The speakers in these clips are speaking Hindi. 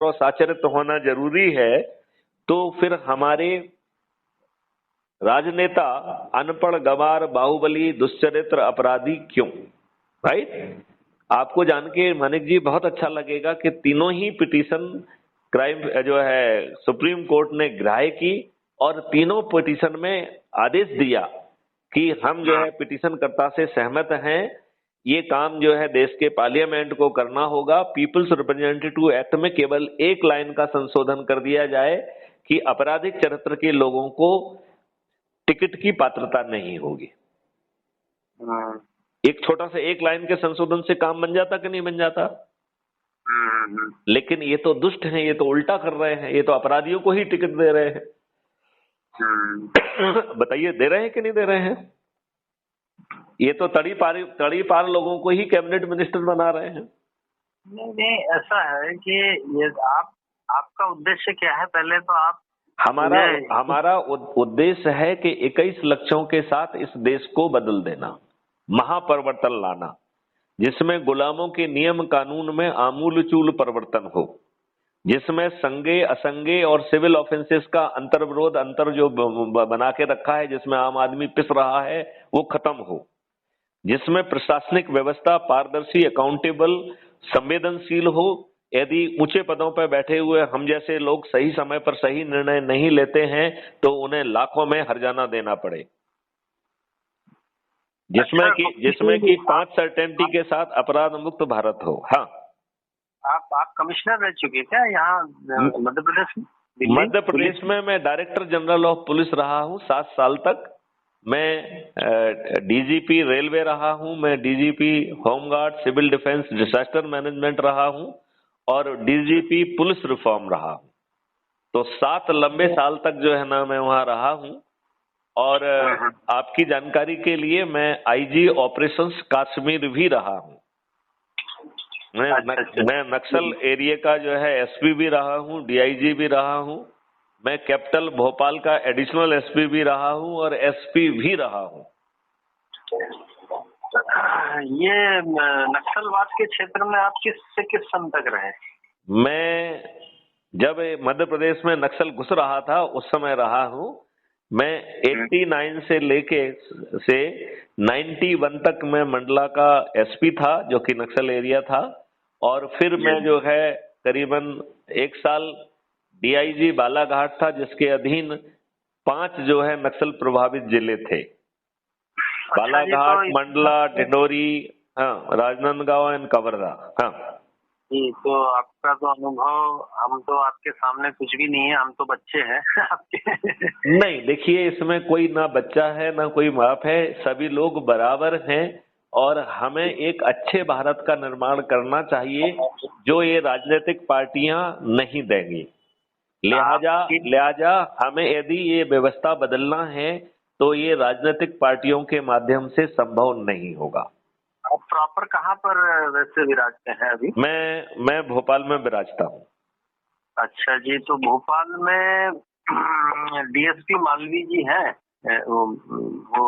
और साचरित्र होना जरूरी है, तो फिर हमारे राजनेता अनपढ़, गवार, बाहुबली, दुश्चरित्र, अपराधी क्यों? राइट। आपको जान के मानिक जी बहुत अच्छा लगेगा कि तीनों ही पिटीशन क्राइम जो है सुप्रीम कोर्ट ने ग्राह्य की, और तीनों पिटीशन में आदेश दिया कि हम जो है पिटीशन कर्ता से सहमत हैं, ये काम जो है देश के पार्लियामेंट को करना होगा। पीपल्स रिप्रेजेंटेटिव एक्ट में केवल एक लाइन का संशोधन कर दिया जाए कि आपराधिक चरित्र के लोगों को टिकट की पात्रता नहीं होगी। एक छोटा सा एक लाइन के संशोधन से काम बन जाता कि नहीं बन जाता? लेकिन ये तो दुष्ट हैं, ये तो उल्टा कर रहे हैं, ये तो अपराधियों को ही टिकट दे रहे हैं। बताइए, दे रहे हैं कि नहीं दे रहे हैं? ये तो तड़ी पार लोगों को ही कैबिनेट मिनिस्टर बना रहे हैं। नहीं नहीं, ऐसा है कि ये आपका उद्देश्य क्या है? पहले तो आप हमारा उद्देश्य है कि 21 लक्ष्यों के साथ इस देश को बदल देना, महापरिवर्तन लाना, जिसमें गुलामों के नियम कानून में आमूलचूल परिवर्तन हो, जिसमें संज्ञेय, असंज्ञेय और सिविल ऑफेंसेस का अंतर्विरोध अंतर जो बना के रखा है, जिसमें आम आदमी पिस रहा है, वो खत्म हो, जिसमें प्रशासनिक व्यवस्था पारदर्शी, अकाउंटेबल, संवेदनशील हो। यदि ऊंचे पदों पर बैठे हुए हम जैसे लोग सही समय पर सही निर्णय नहीं लेते हैं तो उन्हें लाखों में हर्जाना देना पड़े, जिसमें कि 5 सर्टेनिटी के साथ अपराध मुक्त भारत हो। हाँ, आप कमिश्नर रह चुके क्या यहाँ मध्य प्रदेश में? मध्य प्रदेश में मैं डायरेक्टर जनरल ऑफ पुलिस रहा हूँ 7 साल तक। मैं डीजीपी रेलवे रहा हूँ, मैं DGP home guard, civil defence, disaster management रहा हूँ, और डीजीपी पुलिस रिफॉर्म रहा हूँ। तो 7 लंबे साल तक जो है ना मैं वहाँ रहा हूँ। और आपकी जानकारी के लिए मैं आईजी ऑपरेशंस कश्मीर भी रहा हूँ। मैं नक्सल एरिया का जो है एसपी भी रहा हूँ, डीआईजी भी रहा हूँ, मैं कैपिटल भोपाल का एडिशनल एसपी भी रहा हूँ और एसपी भी रहा हूँ। ये नक्सलवाद के क्षेत्र में आप किस सन तक रहे? मैं जब मध्य प्रदेश में नक्सल घुस रहा था उस समय रहा हूँ। मैं 89 से लेके 91 तक मैं मंडला का एसपी था, जो कि नक्सल एरिया था, और फिर मैं जो है करीबन 1 साल डीआईजी बालाघाट था, जिसके अधीन 5 जो है नक्सल प्रभावित जिले थे। बालाघाट, मंडला, डिंडोरी, हाँ, राजनांदगांव एंड कवर्धा। हाँ जी, तो आपका तो अनुभव, हम तो आपके सामने कुछ भी नहीं है, हम तो बच्चे हैं आपके। नहीं, देखिए, इसमें कोई ना बच्चा है ना कोई बाप है, सभी लोग बराबर हैं, और हमें एक अच्छे भारत का निर्माण करना चाहिए जो ये राजनीतिक पार्टियां नहीं देंगी। लिहाजा हमें यदि ये व्यवस्था बदलना है तो ये राजनीतिक पार्टियों के माध्यम से संभव नहीं होगा। आप प्रॉपर कहाँ पर वैसे विराजते हैं अभी? मैं भोपाल में विराजता हूँ। अच्छा जी, तो भोपाल में डीएसपी मालवी जी हैं, वो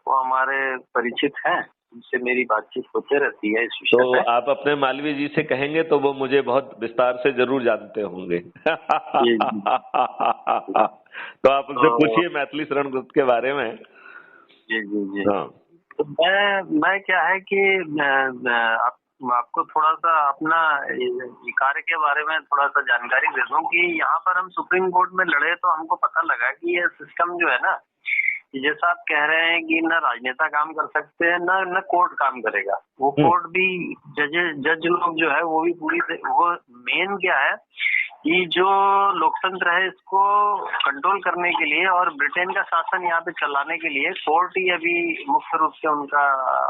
हमारे परिचित हैं, उनसे मेरी बातचीत होते रहती है इस विषय पे। तो आप अपने मालवी जी से कहेंगे तो वो मुझे बहुत विस्तार से जरूर जानते होंगे। तो आप उनसे पूछिए मैथिली शरण गुप्त के बारे में। जी जी जी। हाँ, तो मैं क्या है कि आपको थोड़ा सा अपना कार्य के बारे में थोड़ा सा जानकारी दे दूं कि यहाँ पर हम सुप्रीम कोर्ट में लड़े तो हमको पता लगा कि ये सिस्टम जो है ना, जैसा आप कह रहे हैं कि न राजनेता काम कर सकते हैं न कोर्ट काम करेगा। वो कोर्ट भी जज लोग जो है वो भी वो मेन क्या है कि जो लोकतंत्र है इसको कंट्रोल करने के लिए और ब्रिटेन का शासन यहाँ पे चलाने के लिए कोर्ट ही अभी मुख्य रूप से उनका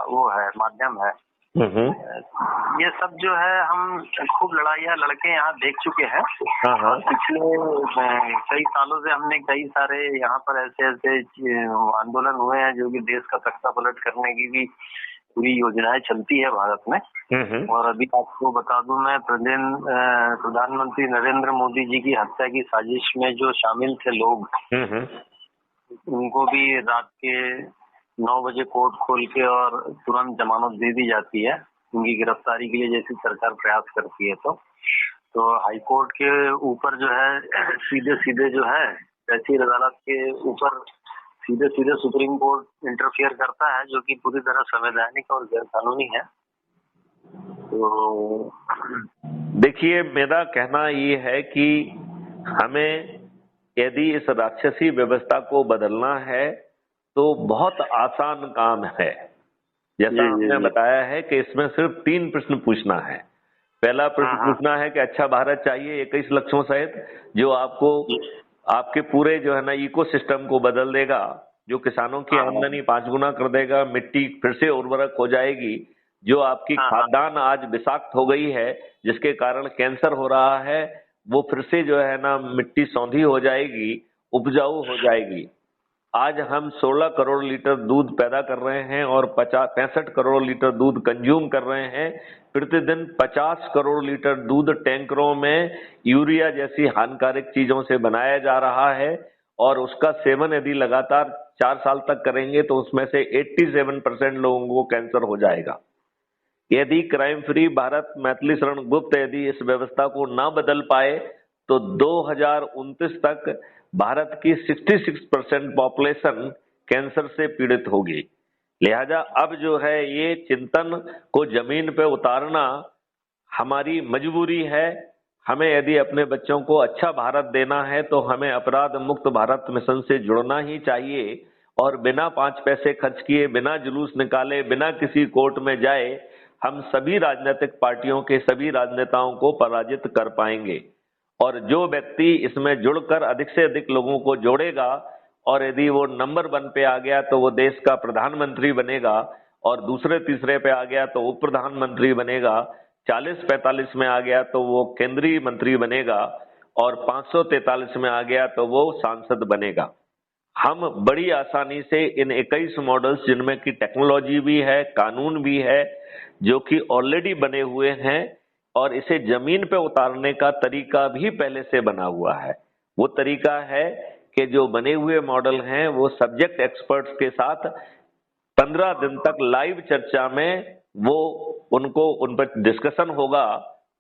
वो है, माध्यम है। ये सब जो है हम खूब लड़ाइयाँ लड़के यहाँ देख चुके हैं। पिछले कई सालों से हमने कई सारे यहाँ पर ऐसे आंदोलन हुए हैं जो कि देश का तख्ता पलट करने की भी पूरी योजनाएं चलती है भारत में। और अभी आपको बता दूं, मैं प्रधानमंत्री नरेंद्र मोदी जी की हत्या की साजिश में जो शामिल थे लोग, उनको भी रात के 9 बजे कोर्ट खोल के और तुरंत जमानत दे दी जाती है उनकी गिरफ्तारी के लिए, जैसी सरकार प्रयास करती है। तो तो हाई कोर्ट के ऊपर जो है सीधे सीधे जो है तहसील अदालत के ऊपर सीधे सीधे सुप्रीम कोर्ट इंटरफियर करता है, जो कि पूरी तरह संवैधानिक और गैर कानूनी है। तो देखिए, मेरा कहना ये है कि हमें यदि इस राक्षसी व्यवस्था को बदलना है तो बहुत आसान काम है। जैसा हमने बताया है कि इसमें सिर्फ 3 प्रश्न पूछना है। पहला प्रश्न पूछना है कि अच्छा भारत चाहिए 21 लक्षों सहित, जो आपको आपके पूरे जो है ना इकोसिस्टम को बदल देगा, जो किसानों की आमदनी 5 गुना कर देगा, मिट्टी फिर से उर्वरक हो जाएगी, जो आपकी खाद्यान्न आज विषाक्त हो गई है जिसके कारण कैंसर हो रहा है, वो फिर से जो है ना मिट्टी सौंधी हो जाएगी, उपजाऊ हो जाएगी। आज हम 16 करोड़ लीटर दूध पैदा कर रहे हैं और 65 करोड़ लीटर दूध कंज्यूम कर रहे हैं। प्रतिदिन 50 करोड़ लीटर दूध टैंकरों में यूरिया जैसी हानिकारक चीजों से बनाया जा रहा है और उसका सेवन यदि लगातार 4 साल तक करेंगे तो उसमें से 87% लोगों को कैंसर हो जाएगा। यदि क्राइम फ्री भारत मैथिली शरण गुप्त यदि इस व्यवस्था को ना बदल पाए तो 2029 तक भारत की 66% पॉपुलेशन कैंसर से पीड़ित होगी। लिहाजा अब जो है ये चिंतन को जमीन पे उतारना हमारी मजबूरी है। हमें यदि अपने बच्चों को अच्छा भारत देना है तो हमें अपराध मुक्त भारत मिशन से जुड़ना ही चाहिए और बिना 5 पैसे खर्च किए, बिना जुलूस निकाले, बिना किसी कोर्ट में जाए हम सभी राजनीतिक पार्टियों के सभी राजनेताओं को पराजित कर पाएंगे। और जो व्यक्ति इसमें जुड़कर अधिक से अधिक लोगों को जोड़ेगा और यदि वो नंबर 1 पे आ गया तो वो देश का प्रधानमंत्री बनेगा और दूसरे तीसरे पे आ गया तो उप प्रधानमंत्री बनेगा, 40-45 में आ गया तो वो केंद्रीय मंत्री बनेगा और 543 में आ गया तो वो सांसद बनेगा। हम बड़ी आसानी से इन 21 मॉडल्स जिनमें की टेक्नोलॉजी भी है, कानून भी है, जो कि ऑलरेडी बने हुए हैं और इसे जमीन पे उतारने का तरीका भी पहले से बना हुआ है। वो तरीका है कि जो बने हुए मॉडल हैं वो सब्जेक्ट एक्सपर्ट्स के साथ 15 दिन तक लाइव चर्चा में वो उनको उन पर डिस्कशन होगा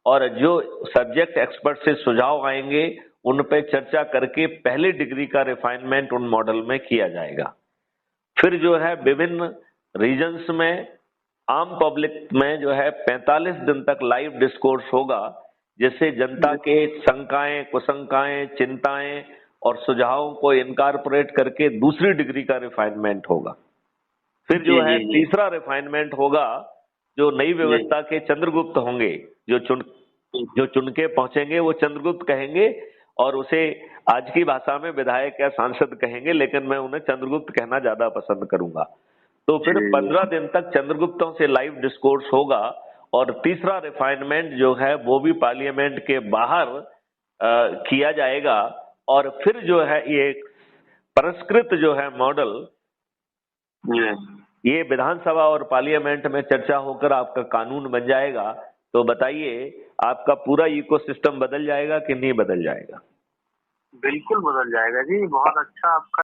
और जो सब्जेक्ट एक्सपर्ट से सुझाव आएंगे उन पर चर्चा करके पहली डिग्री का रिफाइनमेंट उन मॉडल में किया जाएगा। फिर जो है विभिन्न रीजन्स में आम पब्लिक में जो है 45 दिन तक लाइव डिस्कोर्स होगा, जिससे जनता के शंकाएं, कुशंकाएं, चिंताएं और सुझावों को इनकॉर्पोरेट करके दूसरी डिग्री का रिफाइनमेंट होगा। फिर जो है तीसरा रिफाइनमेंट होगा, जो नई व्यवस्था के चंद्रगुप्त होंगे, जो चुन के पहुंचेंगे वो चंद्रगुप्त कहेंगे और उसे आज की भाषा में विधायक या सांसद कहेंगे, लेकिन मैं उन्हें चंद्रगुप्त कहना ज्यादा पसंद करूंगा। तो फिर 15 दिन तक चंद्रगुप्तों से लाइव डिस्कोर्स होगा और तीसरा रिफाइनमेंट जो है वो भी पार्लियामेंट के बाहर किया जाएगा और फिर जो है ये परिष्कृत जो है मॉडल ये विधानसभा और पार्लियामेंट में चर्चा होकर आपका कानून बन जाएगा। तो बताइए आपका पूरा इकोसिस्टम बदल जाएगा कि नहीं बदल जाएगा? बिल्कुल बदल जाएगा जी। बहुत अच्छा आपका